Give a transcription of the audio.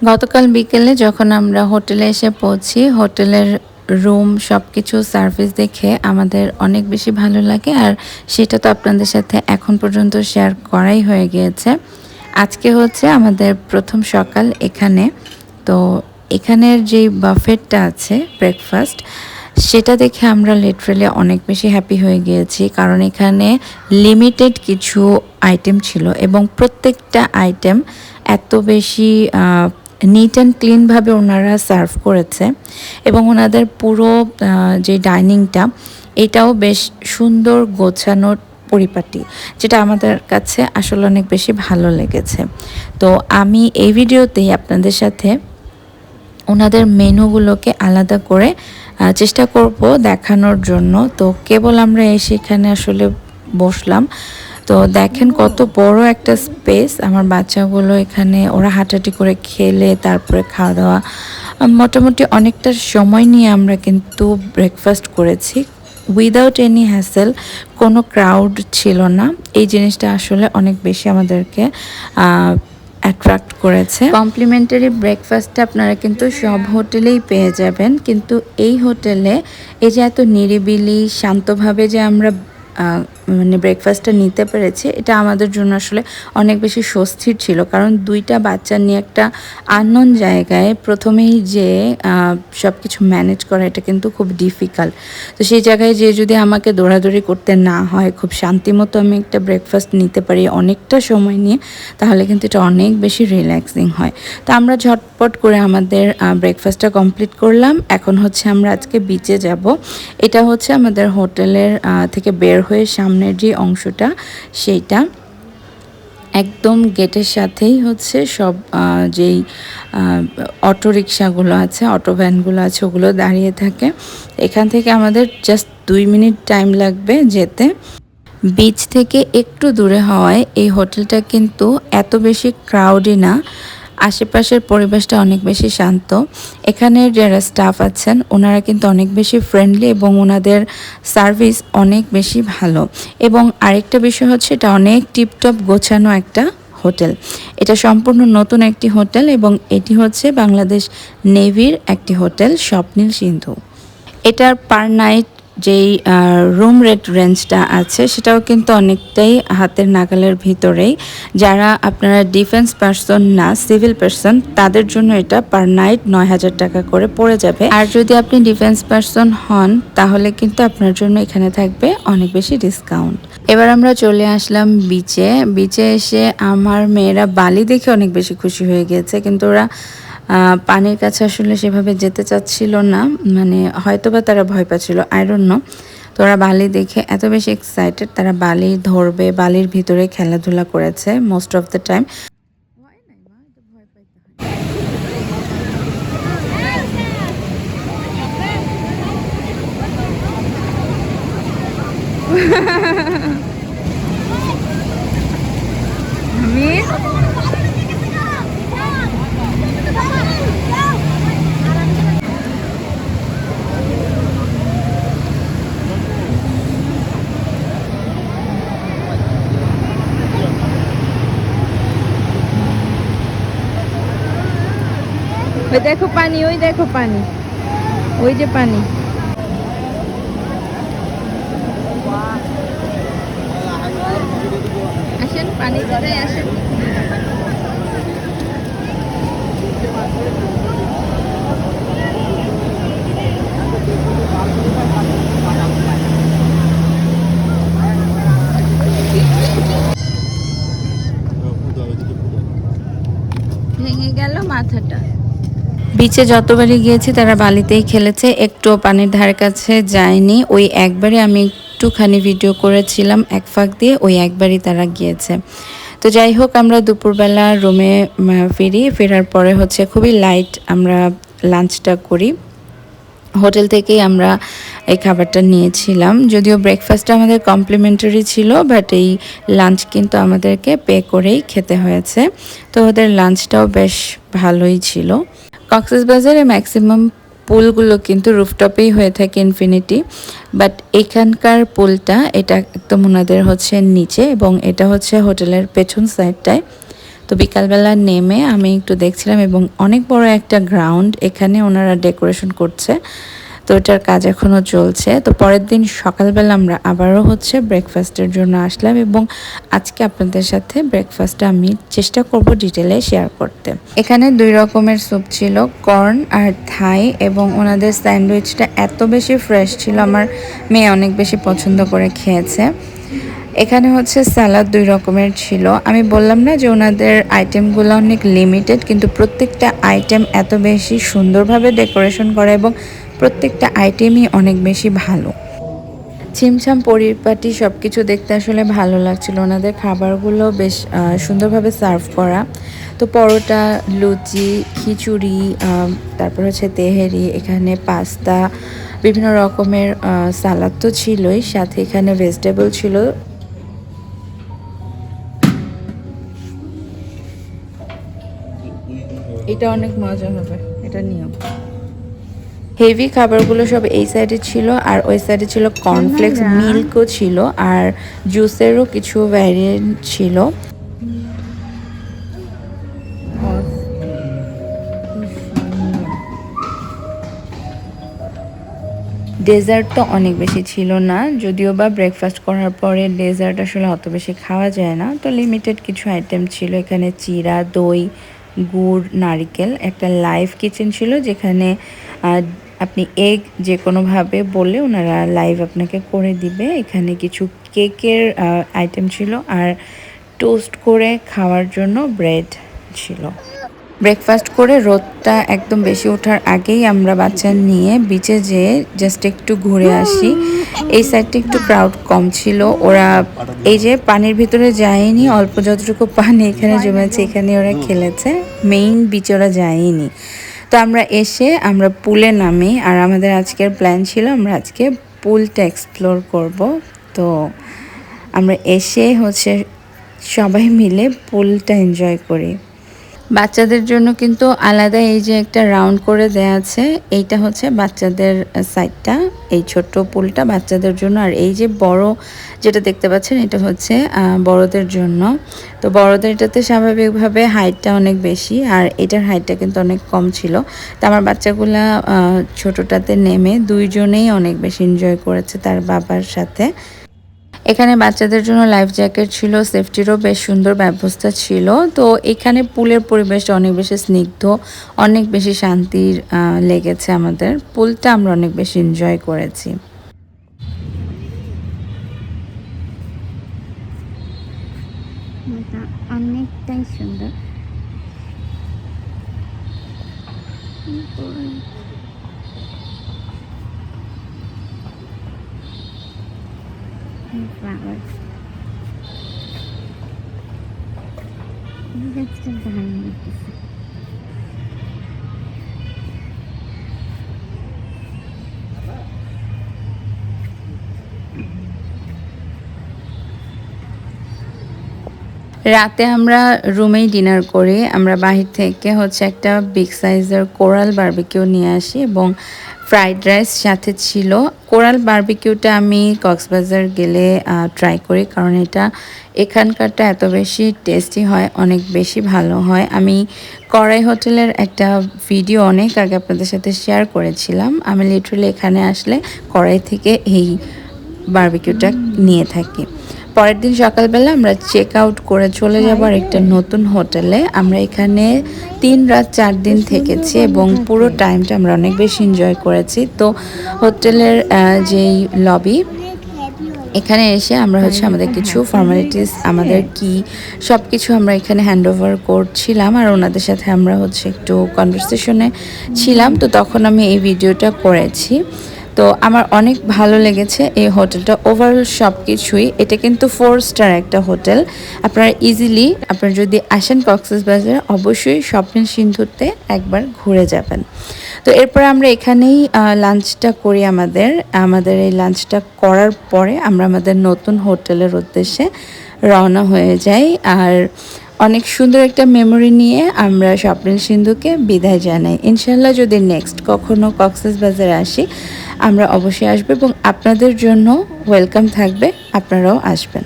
গতকাল বিকেলে যখন আমরা হোটেলে এসে পৌঁছি, হোটেলের রুম সবকিছু সার্ভিস দেখে আমাদের অনেক বেশি ভালো লাগে, আর সেটা তো আপনাদের সাথে এখন পর্যন্ত শেয়ার করাই হয়ে গিয়েছে। আজকে হচ্ছে আমাদের প্রথম সকাল এখানে। তো এখানের যে বাফেটটা আছে ব্রেকফাস্ট, সেটা দেখে আমরা লিটারালি অনেক বেশি হ্যাপি হয়ে গিয়েছি, কারণ এখানে লিমিটেড কিছু আইটেম ছিল এবং প্রত্যেকটা আইটেম এত বেশি নিট অ্যান্ড ক্লিনভাবে ওনারা সার্ভ করেছে এবং ওনাদের পুরো যে ডাইনিংটা এটাও বেশ সুন্দর গোছানো পরিপাটি, যেটা আমাদের কাছে আসলে অনেক বেশি ভালো লেগেছে। তো আমি এই ভিডিওতেই আপনাদের সাথে ওনাদের মেনুগুলোকে আলাদা করে চেষ্টা করব দেখানোর জন্য। তো কেবল আমরা এসে এখানে আসলে বসলাম, তো দেখেন কত বড় একটা স্পেস। আমার বাচ্চাগুলো এখানে ওরা হাঁটাহাঁটি করে খেলে তারপরে খাওয়া দাওয়া, মোটামুটি অনেকটা সময় নিয়ে আমরা কিন্তু ব্রেকফাস্ট করেছি উইদাউট এনি হ্যাসেল। কোনো ক্রাউড ছিল না। এই জিনিসটা আসলে অনেক বেশি আমাদেরকে অ্যাট্রাক্ট করেছে। কমপ্লিমেন্টারি ব্রেকফাস্টটা আপনারা কিন্তু সব হোটেলেই পেয়ে যাবেন, কিন্তু এই হোটেলে এই যে এত নিরিবিলি শান্তভাবে যে আমরা মানে ব্রেকফাস্টটা নিতে পেরেছি, এটা আমাদের জন্য আসলে অনেক বেশি স্বস্তির ছিল। কারণ দুইটা বাচ্চা নিয়ে একটা আননোন জায়গায় প্রথমেই যে সব কিছু ম্যানেজ করা, এটা কিন্তু খুব ডিফিকাল্ট। তো সেই জায়গায় যে যদি আমাকে দৌড়াদৌড়ি করতে না হয়, খুব শান্তিমতো আমি একটা ব্রেকফাস্ট নিতে পারি অনেকটা সময় নিয়ে, তাহলে কিন্তু এটা অনেক বেশি রিল্যাক্সিং হয়। তো আমরা ঝটপট করে আমাদের ব্রেকফাস্টটা কমপ্লিট করলাম। এখন হচ্ছে আমরা আজকে বিচে যাব। এটা হচ্ছে আমাদের হোটেলের থেকে বের হয়ে সামনের যে অংশটা, সেইটা একদম গেটের সাথেই হচ্ছে সব যেই অটো রিক্সাগুলো আছে, অটো ভ্যানগুলো আছে, ওগুলো দাঁড়িয়ে থাকে। এখান থেকে আমাদের জাস্ট 2 মিনিট টাইম লাগবে যেতে। বিচ থেকে একটু দূরে হওয়ায় এই হোটেলটা কিন্তু এত বেশি ক্রাউডি না, আশেপাশের পরিবেশটা অনেক বেশি শান্ত। এখানের যারা স্টাফ আছেন ওনারা কিন্তু অনেক বেশি ফ্রেন্ডলি এবং ওনাদের সার্ভিস অনেক বেশি ভালো। এবং আরেকটা বিষয় হচ্ছে, এটা অনেক টিপটপ গোছানো একটা হোটেল। এটা সম্পূর্ণ নতুন একটি হোটেল এবং এটি হচ্ছে বাংলাদেশ নেভির একটি হোটেল, স্বপ্নীল সিন্ধু। এটার পার নাইট যেই রুম রেট রেঞ্জটা আছে সেটাও কিন্তু অনেকটাই হাতের নাগালের ভিতরেই। যারা আপনারা ডিফেন্স পার্সন না, সিভিল পার্সন, তাদের জন্য এটা পার নাইট 9,000 টাকা করে পড়ে যাবে। আর যদি আপনি ডিফেন্স পার্সন হন তাহলে কিন্তু আপনার জন্য এখানে থাকবে অনেক বেশি ডিসকাউন্ট। এবার আমরা চলে আসলাম বিচে। বিচে এসে আমার মেয়েরা বালি দেখে অনেক বেশি খুশি হয়ে গিয়েছে, কিন্তু ওরা পানির কাছে আসলে সেভাবে যেতে চাচ্ছিল না, মানে হয়তোবা তারা ভয় পাচ্ছিল, আই ডোন্ট নো। তো ওরা বালি দেখে এত বেশি এক্সাইটেড, তারা বালি ধরবে, বালির ভিতরে খেলাধুলা করেছে মোস্ট অফ দ্য টাইম। ওই দেখো পানি, ওই দেখো পানি, ওই যে পানি। আসেন পানিতে যাই, আসেন। ভেঙে গেল মাথাটা। বিচে যতবারই গিয়েছি তারা বালিতেই খেলেছে, একটু পানির ধারে কাছে যায়নি। ওই একবারই আমি একটুখানি ভিডিও করেছিলাম এক ফাঁক দিয়ে, ওই একবারই তারা গিয়েছে। তো যাই হোক, আমরা দুপুরবেলা রুমে ফেরার পরে হচ্ছে খুবই লাইট আমরা লাঞ্চটা করি। হোটেল থেকেই আমরা এই খাবারটা নিয়েছিলাম, যদিও ব্রেকফাস্টটা আমাদের কমপ্লিমেন্টারি ছিল, বাট এই লাঞ্চ কিন্তু আমাদেরকে পে করেই খেতে হয়েছে। তো ওদের লাঞ্চটাও বেশ ভালোই ছিল। কক্সবাজারে ম্যাক্সিমাম পুলগুলো কিন্তু রুফটপেই হয়ে থাকে, ইনফিনিটি, বাট এখানকার পুলটা এটা একদম ওনাদের হচ্ছে নিচে এবং এটা হচ্ছে হোটেলের পেছন সাইডটায়। তো বিকালবেলা নেমে আমি একটু দেখছিলাম এবং অনেক বড় একটা গ্রাউন্ড, এখানে ওনারা ডেকোরেশন করছে। তো এটার কাজ এখনও চলছে। তো পরের দিন সকালবেলা আমরা আবারও হচ্ছে ব্রেকফাস্টের জন্য আসলাম এবং আজকে আপনাদের সাথে ব্রেকফাস্টটা আমি চেষ্টা করব ডিটেলে শেয়ার করতে। এখানে 2 রকমের স্যুপ ছিল, কর্ন আর থাই, এবং ওনাদের স্যান্ডউইচটা এত বেশি ফ্রেশ ছিল, আমার মেয়ে অনেক বেশি পছন্দ করে খেয়েছে। এখানে হচ্ছে স্যালাড 2 রকমের ছিল। আমি বললাম না যে ওনাদের আইটেমগুলো অনেক লিমিটেড, কিন্তু প্রত্যেকটা আইটেম এত বেশি সুন্দরভাবে ডেকোরেশন করা এবং প্রত্যেকটা আইটেমই অনেক বেশি ভালো। ছিমছাম পরিপাটি সব কিছু দেখতে আসলে ভালো লাগছিল। ওনাদের খাবারগুলো বেশ সুন্দরভাবে সার্ভ করা। তো পরোটা, লুচি, খিচুড়ি, তারপর হচ্ছে তেহেরি, এখানে পাস্তা, বিভিন্ন রকমের সালাদ তো ছিলই, সাথে এখানে ভেজিটেবল ছিল। এটা অনেক মজা হবে, এটা নিয়ম। হেভি খাবারগুলো সব এই সাইডে ছিল, আর ওই সাইডে ছিল কর্নফ্লেক্স, মিল্কও ছিল, আর জুসেরও কিছু ভ্যারিয়েন্ট ছিল। ডেজার্ট তো অনেক বেশি ছিল না, যদিও বা ব্রেকফাস্ট করার পরে ডেজার্ট আসলে অত বেশি খাওয়া যায় না। তো লিমিটেড কিছু আইটেম ছিল, এখানে চিড়া, দই, গুড়, নারকেল, একটা লাইভ কিচেন ছিল যেখানে আপনি এগ যে কোনোভাবে বলে ওনারা লাইভ আপনাকে করে দিবে। এখানে কিছু কেকের আইটেম ছিল, আর টোস্ট করে খাওয়ার জন্য ব্রেড ছিল। ব্রেকফাস্ট করে রোদটা একদম বেশি ওঠার আগেই আমরা বাচ্চা নিয়ে বিচে যেয়ে জাস্ট একটু ঘুরে আসি। এই সাইডটা একটু ক্রাউড কম ছিল, ওরা এই যে পানির ভিতরে যায়নি, অল্প যতটুকু পানি এখানে জমেছে এখানে ওরা খেলেছে, মেইন বিচে ওরা যায়নি। তো আমরা এসে আমরা পুলে নামি, আর আমাদের আজকের প্ল্যান ছিল আমরা আজকে পুলটা এক্সপ্লোর করব। তো আমরা এসে হচ্ছে সবাই মিলে পুলটা এনজয় করি। বাচ্চাদের জন্য কিন্তু আলাদা এই যে একটা রাউন্ড করে দেয়া আছে, এইটা হচ্ছে বাচ্চাদের সাইডটা, এই ছোট্ট পুলটা বাচ্চাদের জন্য, আর এই যে বড় যেটা দেখতে পাচ্ছেন এটা হচ্ছে বড়দের জন্য। তো বড়দের এটাতে স্বাভাবিকভাবে হাইটটা অনেক বেশি, আর এটার হাইটটা কিন্তু অনেক কম ছিল। তো আমার বাচ্চাগুলা ছোটটাতে নেমে দুইজনেই অনেক বেশি এনজয় করেছে তার বাবার সাথে। এখানে বাচ্চাদের জন্য লাইফ জ্যাকেট ছিল, সেফটিরও বেশ সুন্দর ব্যবস্থা ছিল। তো এখানে পুলের পরিবেশটা অনেক বেশি স্নিগ্ধ, অনেক বেশি শান্তির লেগেছে আমাদের। পুলটা আমরা অনেক বেশি এনজয় করেছি। অনেকটাই সুন্দর। ফ্লাওয়ার গাছটা দারুণ লাগতেছে। রাতে আমরা রুমেই ডিনার করি। আমরা বাহির থেকে হচ্ছে একটা বিগ সাইজের কোরাল বারবিকিউ নিয়ে আসি এবং ফ্রাইড রাইস সাথে ছিল। কোরাল বারবিকিউটা আমি কক্সবাজার গেলে ট্রাই করি, কারণ এটা এখানকারটা এত বেশি টেস্টি হয়, অনেক বেশি ভালো হয়। আমি কড়াই হোটেলের একটা ভিডিও অনেক আগে আপনাদের সাথে শেয়ার করেছিলাম। আমি লিটারালি এখানে আসলে কড়াই থেকে এই বারবিকিউটা নিয়ে থাকি। পরের দিন সকালবেলা আমরা চেক আউট করে চলে যাব আর একটা নতুন হোটেলে। আমরা এখানে 3 রাত 4 দিন থেকেছি এবং পুরো টাইমটা আমরা অনেক বেশি এনজয় করেছি। তো হোটেলের যেই লবি, এখানে এসে আমরা হচ্ছে আমাদের কিছু ফর্মালিটিস, আমাদের কি সব কিছু আমরা এখানে হ্যান্ড ওভার করছিলাম, আর ওনাদের সাথে আমরা হচ্ছে একটু কনভারসেশনে ছিলাম। তো তখন আমি এই ভিডিওটা করেছি। তো আমার অনেক ভালো লেগেছে এই হোটেলটা, ওভারঅল সব কিছুই। এটা কিন্তু 4 স্টার একটা হোটেল। আপনারা ইজিলি আপনারা যদি আসেন কক্সবাজারে অবশ্যই স্বপ্নের সিন্ধুতে একবার ঘুরে যাবেন। তো এরপর আমরা এখানেই লাঞ্চটা করি। আমাদের এই লাঞ্চটা করার পরে আমরা আমাদের নতুন হোটেলের উদ্দেশ্যে রওনা হয়ে যাই, আর অনেক সুন্দর একটা মেমোরি নিয়ে আমরা স্বপ্নের সিন্ধুকে বিদায় জানাই। ইনশাল্লাহ যদি নেক্সট কখনো কক্সবাজারে আসি আমরা অবশ্যই আসবো এবং আপনাদের জন্য ওয়েলকাম থাকবে, আপনারাও আসবেন।